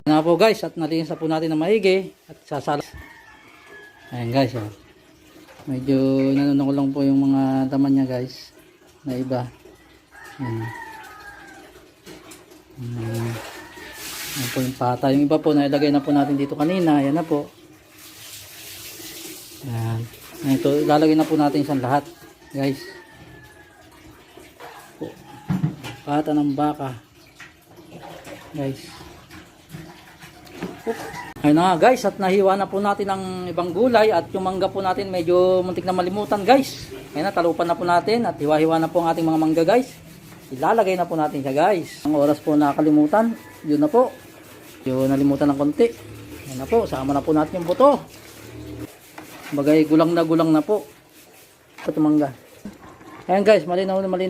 Na po guys, at nalinis na po natin na maigi at sasala. Ayan guys, oh. Medyo nanunong ko lang po yung mga laman niya guys na iba. Ayan. Ayan po yung pata. Yung iba po nailagay na po natin dito kanina. Ayan na po. Ayan. Ito, ilalagay na po natin isang lahat guys. Pata ng baka guys. Ayun na nga guys, at nahiwa na po natin ang ibang gulay at yung mangga po natin medyo muntik na malimutan guys. Ayun na, talupan na po natin at hiwa-hiwa na po ang ating mga mangga guys. Ilalagay na po natin siya guys. Ang oras po nakakalimutan, yun na po. Yun, nalimutan ng konti. Ayun na po, sama na po natin yung buto. Bagay gulang na po. Ito mangga. Ayun guys, malinaw na malinaw.